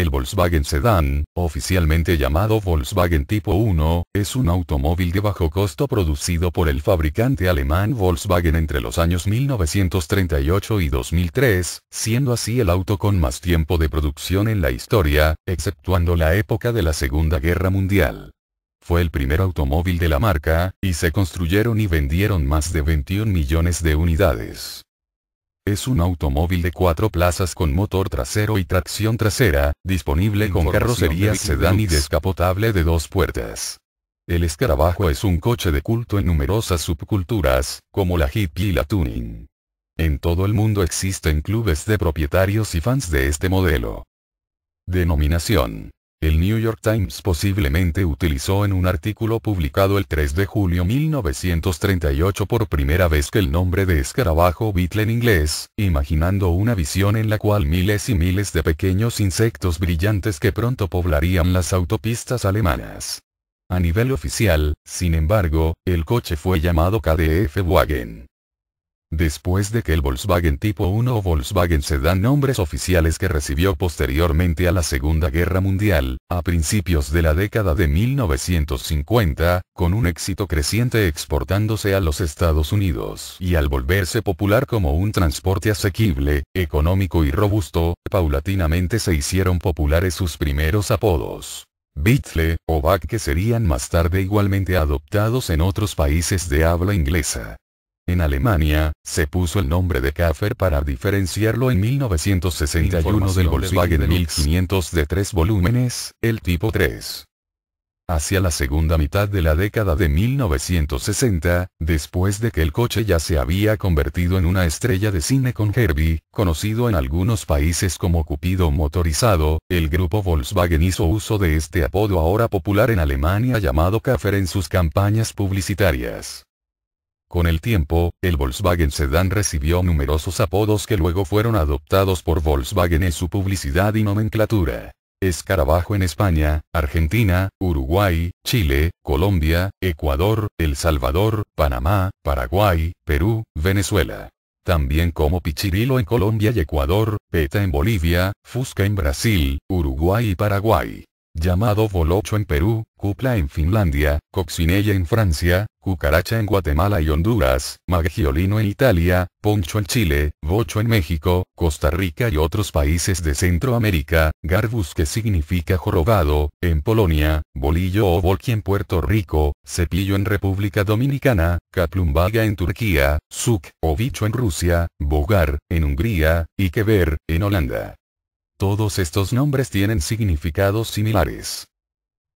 El Volkswagen Sedán, oficialmente llamado Volkswagen Tipo 1, es un automóvil de bajo costo producido por el fabricante alemán Volkswagen entre los años 1938 y 2003, siendo así el auto con más tiempo de producción en la historia, exceptuando la época de la Segunda Guerra Mundial. Fue el primer automóvil de la marca, y se construyeron y vendieron más de 21 millones de unidades. Es un automóvil de 4 plazas con motor trasero y tracción trasera, disponible con carrocería sedán y descapotable de 2 puertas. El escarabajo es un coche de culto en numerosas subculturas, como la hippie y la tuning. En todo el mundo existen clubes de propietarios y fans de este modelo. Denominación. El New York Times posiblemente utilizó en un artículo publicado el 3 de julio 1938 por primera vez que el nombre de escarabajo Beetle en inglés, imaginando una visión en la cual miles y miles de pequeños insectos brillantes que pronto poblarían las autopistas alemanas. A nivel oficial, sin embargo, el coche fue llamado KDF-Wagen. Después de que el Volkswagen Tipo 1 o Volkswagen Sedán, nombres oficiales que recibió posteriormente a la Segunda Guerra Mundial, a principios de la década de 1950, con un éxito creciente exportándose a los Estados Unidos y al volverse popular como un transporte asequible, económico y robusto, paulatinamente se hicieron populares sus primeros apodos. Beetle, o Bug, que serían más tarde igualmente adoptados en otros países de habla inglesa. En Alemania, se puso el nombre de Käfer para diferenciarlo en 1961 del Volkswagen 1500 de 3 volúmenes, el Tipo 3. Hacia la segunda mitad de la década de 1960, después de que el coche ya se había convertido en una estrella de cine con Herbie, conocido en algunos países como Cupido motorizado, el grupo Volkswagen hizo uso de este apodo ahora popular en Alemania llamado Käfer en sus campañas publicitarias. Con el tiempo, el Volkswagen Sedán recibió numerosos apodos que luego fueron adoptados por Volkswagen en su publicidad y nomenclatura. Escarabajo en España, Argentina, Uruguay, Chile, Colombia, Ecuador, El Salvador, Panamá, Paraguay, Perú, Venezuela. También como Pichirilo en Colombia y Ecuador, Peta en Bolivia, Fusca en Brasil, Uruguay y Paraguay. Llamado Volocho en Perú, Cupla en Finlandia, Coccinella en Francia, Cucaracha en Guatemala y Honduras, Maggiolino en Italia, Poncho en Chile, Bocho en México, Costa Rica y otros países de Centroamérica, Garbus, que significa jorobado, en Polonia, Bolillo o Volki en Puerto Rico, Cepillo en República Dominicana, Kaplumbaga en Turquía, Suk o bicho en Rusia, Bogar, en Hungría, y Kever, en Holanda. Todos estos nombres tienen significados similares.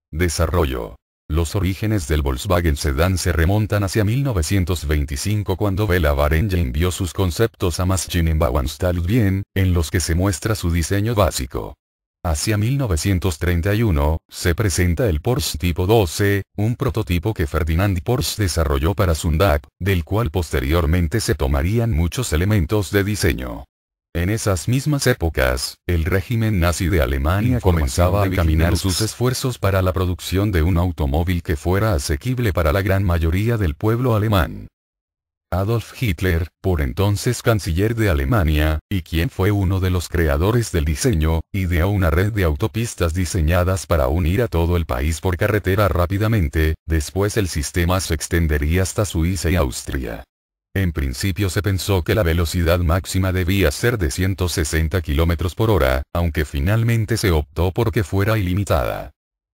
Desarrollo. Los orígenes del Volkswagen Sedán se remontan hacia 1925 cuando Bela Barenja envió sus conceptos a Maschinenbauanstalt, en los que se muestra su diseño básico. Hacia 1931, se presenta el Porsche Tipo 12, un prototipo que Ferdinand Porsche desarrolló para Zundap, del cual posteriormente se tomarían muchos elementos de diseño. En esas mismas épocas, el régimen nazi de Alemania comenzaba a caminar sus esfuerzos para la producción de un automóvil que fuera asequible para la gran mayoría del pueblo alemán. Adolf Hitler, por entonces canciller de Alemania, y quien fue uno de los creadores del diseño, ideó una red de autopistas diseñadas para unir a todo el país por carretera rápidamente, después el sistema se extendería hasta Suiza y Austria. En principio se pensó que la velocidad máxima debía ser de 160 km por hora, aunque finalmente se optó por que fuera ilimitada.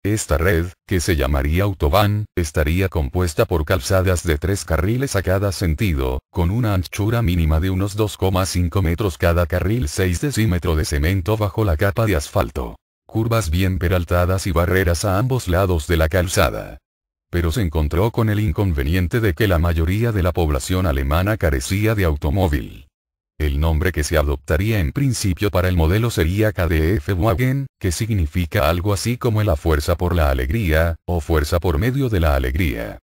Esta red, que se llamaría Autobahn, estaría compuesta por calzadas de 3 carriles a cada sentido, con una anchura mínima de unos 2,5 metros cada carril, 6 decímetros de cemento bajo la capa de asfalto. Curvas bien peraltadas y barreras a ambos lados de la calzada. Pero se encontró con el inconveniente de que la mayoría de la población alemana carecía de automóvil. El nombre que se adoptaría en principio para el modelo sería KDF-Wagen, que significa algo así como la fuerza por la alegría, o fuerza por medio de la alegría.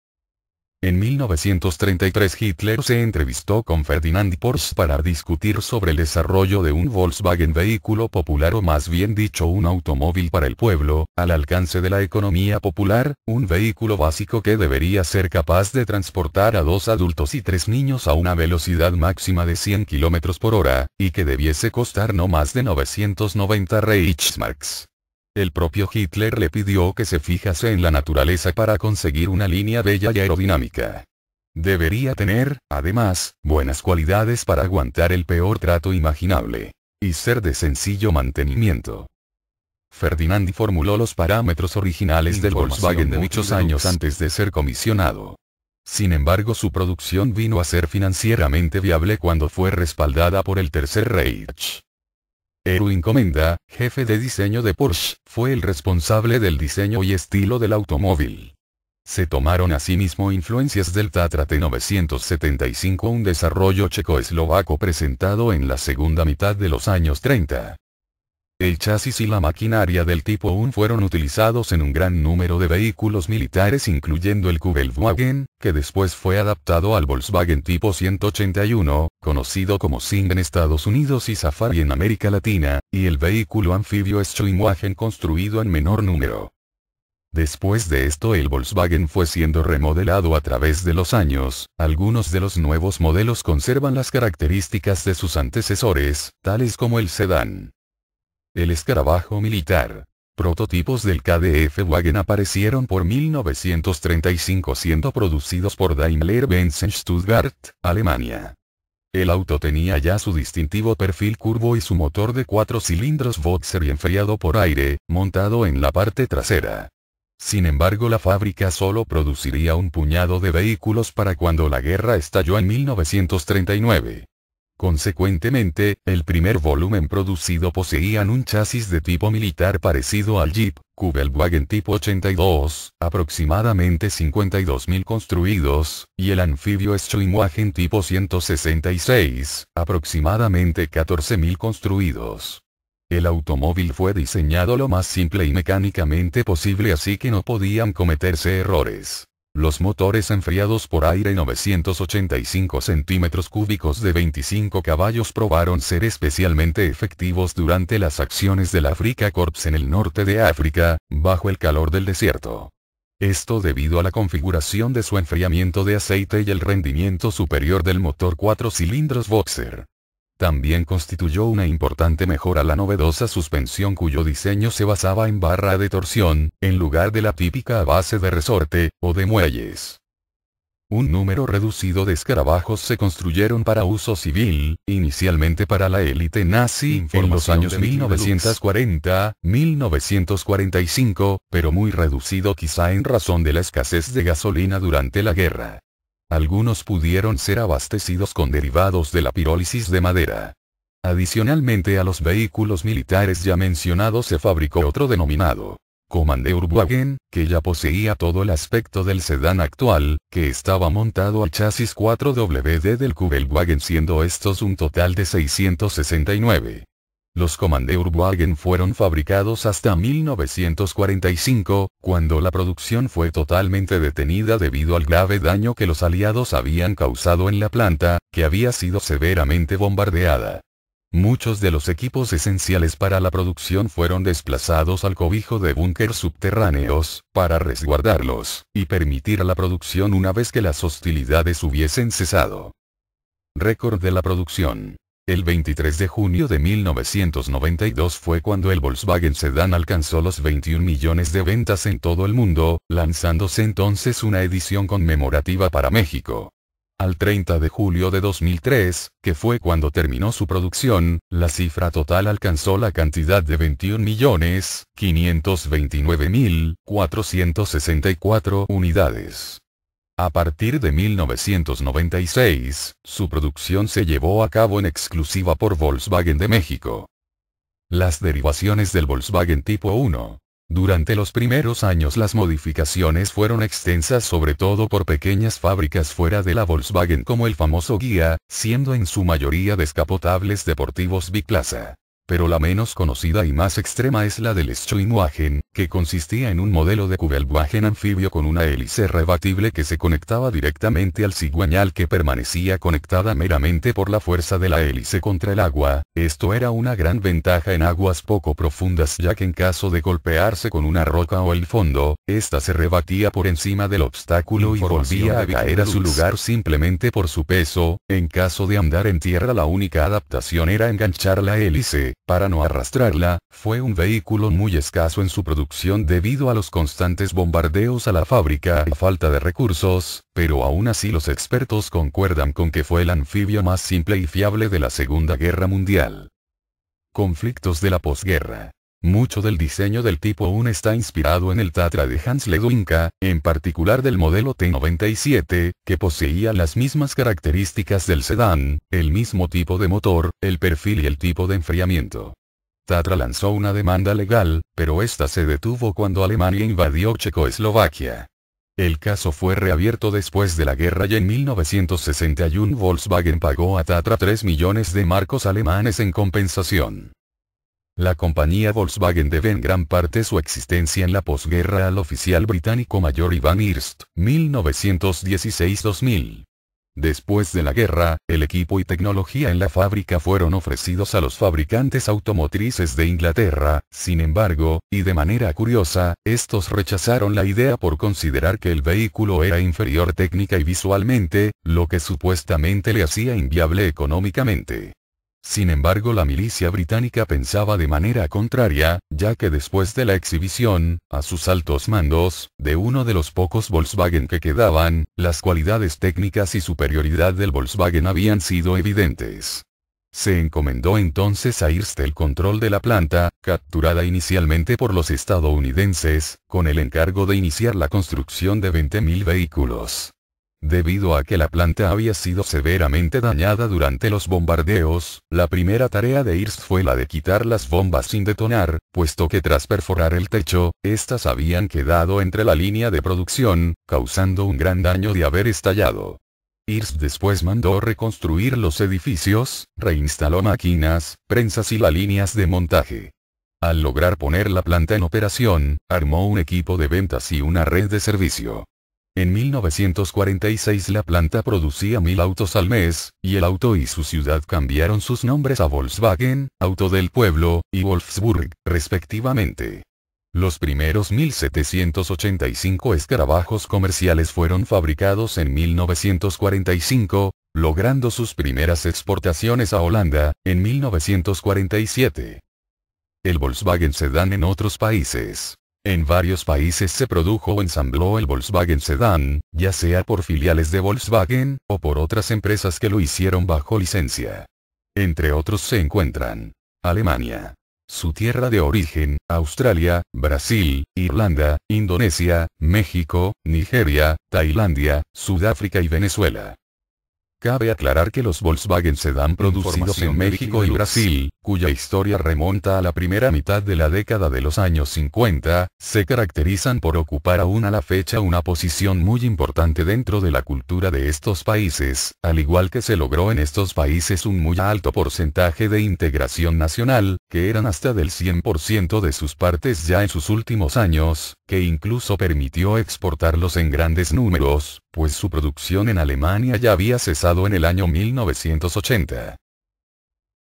En 1933 Hitler se entrevistó con Ferdinand Porsche para discutir sobre el desarrollo de un Volkswagen, vehículo popular, o más bien dicho un automóvil para el pueblo, al alcance de la economía popular, un vehículo básico que debería ser capaz de transportar a 2 adultos y 3 niños a una velocidad máxima de 100 km por hora, y que debiese costar no más de 990 Reichsmarks. El propio Hitler le pidió que se fijase en la naturaleza para conseguir una línea bella y aerodinámica. Debería tener, además, buenas cualidades para aguantar el peor trato imaginable. Y ser de sencillo mantenimiento. Ferdinand formuló los parámetros originales del Volkswagen de muchos años antes de ser comisionado. Sin embargo, su producción vino a ser financieramente viable cuando fue respaldada por el Tercer Reich. Erwin Komenda, jefe de diseño de Porsche, fue el responsable del diseño y estilo del automóvil. Se tomaron asimismo influencias del Tatra T975, un desarrollo checoslovaco presentado en la segunda mitad de los años 30. El chasis y la maquinaria del tipo 1 fueron utilizados en un gran número de vehículos militares, incluyendo el Kübelwagen, que después fue adaptado al Volkswagen tipo 181, conocido como Sing en Estados Unidos y Safari en América Latina, y el vehículo anfibio Schwimmwagen construido en menor número. Después de esto el Volkswagen fue siendo remodelado a través de los años. Algunos de los nuevos modelos conservan las características de sus antecesores, tales como el sedán. El escarabajo militar. Prototipos del KDF-Wagen aparecieron por 1935 siendo producidos por Daimler-Benz en Stuttgart, Alemania. El auto tenía ya su distintivo perfil curvo y su motor de 4 cilindros boxer y enfriado por aire, montado en la parte trasera. Sin embargo, la fábrica solo produciría un puñado de vehículos para cuando la guerra estalló en 1939. Consecuentemente, el primer volumen producido poseían un chasis de tipo militar parecido al Jeep Kübelwagen tipo 82, aproximadamente 52.000 construidos, y el anfibio Schwimmwagen tipo 166, aproximadamente 14.000 construidos. El automóvil fue diseñado lo más simple y mecánicamente posible, así que no podían cometerse errores. Los motores enfriados por aire 985 centímetros cúbicos de 25 caballos probaron ser especialmente efectivos durante las acciones del Afrika Korps en el norte de África, bajo el calor del desierto. Esto debido a la configuración de su enfriamiento de aceite y el rendimiento superior del motor 4 cilindros boxer. También constituyó una importante mejora la novedosa suspensión, cuyo diseño se basaba en barra de torsión, en lugar de la típica a base de resorte, o de muelles. Un número reducido de escarabajos se construyeron para uso civil, inicialmente para la élite nazi en los años 1940-1945, pero muy reducido quizá en razón de la escasez de gasolina durante la guerra. Algunos pudieron ser abastecidos con derivados de la pirólisis de madera. Adicionalmente a los vehículos militares ya mencionados se fabricó otro denominado Kommandierwagen, que ya poseía todo el aspecto del sedán actual, que estaba montado al chasis 4WD del Kübelwagen, siendo estos un total de 669. Los Kommandierwagen fueron fabricados hasta 1945, cuando la producción fue totalmente detenida debido al grave daño que los aliados habían causado en la planta, que había sido severamente bombardeada. Muchos de los equipos esenciales para la producción fueron desplazados al cobijo de búnkers subterráneos, para resguardarlos, y permitir la producción una vez que las hostilidades hubiesen cesado. Récord de la producción. El 23 de junio de 1992 fue cuando el Volkswagen Sedán alcanzó los 21 millones de ventas en todo el mundo, lanzándose entonces una edición conmemorativa para México. Al 30 de julio de 2003, que fue cuando terminó su producción, la cifra total alcanzó la cantidad de 21.529.464 unidades. A partir de 1996, su producción se llevó a cabo en exclusiva por Volkswagen de México. Las derivaciones del Volkswagen tipo 1. Durante los primeros años las modificaciones fueron extensas, sobre todo por pequeñas fábricas fuera de la Volkswagen como el famoso Ghia, siendo en su mayoría descapotables deportivos biplaza. Pero la menos conocida y más extrema es la del Schwimmwagen, que consistía en un modelo de Kübelwagen anfibio con una hélice rebatible que se conectaba directamente al cigüeñal, que permanecía conectada meramente por la fuerza de la hélice contra el agua. Esto era una gran ventaja en aguas poco profundas, ya que en caso de golpearse con una roca o el fondo, ésta se rebatía por encima del obstáculo y volvía a caer a su lugar simplemente por su peso. En caso de andar en tierra, la única adaptación era enganchar la hélice, Para no arrastrarla, fue un vehículo muy escaso en su producción debido a los constantes bombardeos a la fábrica y falta de recursos, pero aún así los expertos concuerdan con que fue el anfibio más simple y fiable de la Segunda Guerra Mundial. Conflictos de la posguerra. Mucho del diseño del Tipo 1 está inspirado en el Tatra de Hans Ledwinka, en particular del modelo T97, que poseía las mismas características del sedán, el mismo tipo de motor, el perfil y el tipo de enfriamiento. Tatra lanzó una demanda legal, pero esta se detuvo cuando Alemania invadió Checoslovaquia. El caso fue reabierto después de la guerra y en 1961 Volkswagen pagó a Tatra 3 millones de marcos alemanes en compensación. La compañía Volkswagen debe en gran parte su existencia en la posguerra al oficial británico mayor Ivan Hirst, 1916-2000. Después de la guerra, el equipo y tecnología en la fábrica fueron ofrecidos a los fabricantes automotrices de Inglaterra, sin embargo, y de manera curiosa, estos rechazaron la idea por considerar que el vehículo era inferior técnica y visualmente, lo que supuestamente le hacía inviable económicamente. Sin embargo, la milicia británica pensaba de manera contraria, ya que después de la exhibición, a sus altos mandos, de uno de los pocos Volkswagen que quedaban, las cualidades técnicas y superioridad del Volkswagen habían sido evidentes. Se encomendó entonces a Hirst el control de la planta, capturada inicialmente por los estadounidenses, con el encargo de iniciar la construcción de 20.000 vehículos. Debido a que la planta había sido severamente dañada durante los bombardeos, la primera tarea de Hirst fue la de quitar las bombas sin detonar, puesto que tras perforar el techo, estas habían quedado entre la línea de producción, causando un gran daño de haber estallado. Hirst después mandó reconstruir los edificios, reinstaló máquinas, prensas y las líneas de montaje. Al lograr poner la planta en operación, armó un equipo de ventas y una red de servicio. En 1946 la planta producía 1000 autos al mes, y el auto y su ciudad cambiaron sus nombres a Volkswagen, Auto del Pueblo, y Wolfsburg, respectivamente. Los primeros 1785 escarabajos comerciales fueron fabricados en 1945, logrando sus primeras exportaciones a Holanda, en 1947. El Volkswagen Sedán en otros países. En varios países se produjo o ensambló el Volkswagen Sedán, ya sea por filiales de Volkswagen, o por otras empresas que lo hicieron bajo licencia. Entre otros se encuentran Alemania, su tierra de origen, Australia, Brasil, Irlanda, Indonesia, México, Nigeria, Tailandia, Sudáfrica y Venezuela. Cabe aclarar que los Volkswagen Sedán producidos en México y Brasil, cuya historia remonta a la primera mitad de la década de los años 50, se caracterizan por ocupar aún a la fecha una posición muy importante dentro de la cultura de estos países, al igual que se logró en estos países un muy alto porcentaje de integración nacional, que eran hasta del 100% de sus partes ya en sus últimos años, que incluso permitió exportarlos en grandes números, pues su producción en Alemania ya había cesado en el año 1980.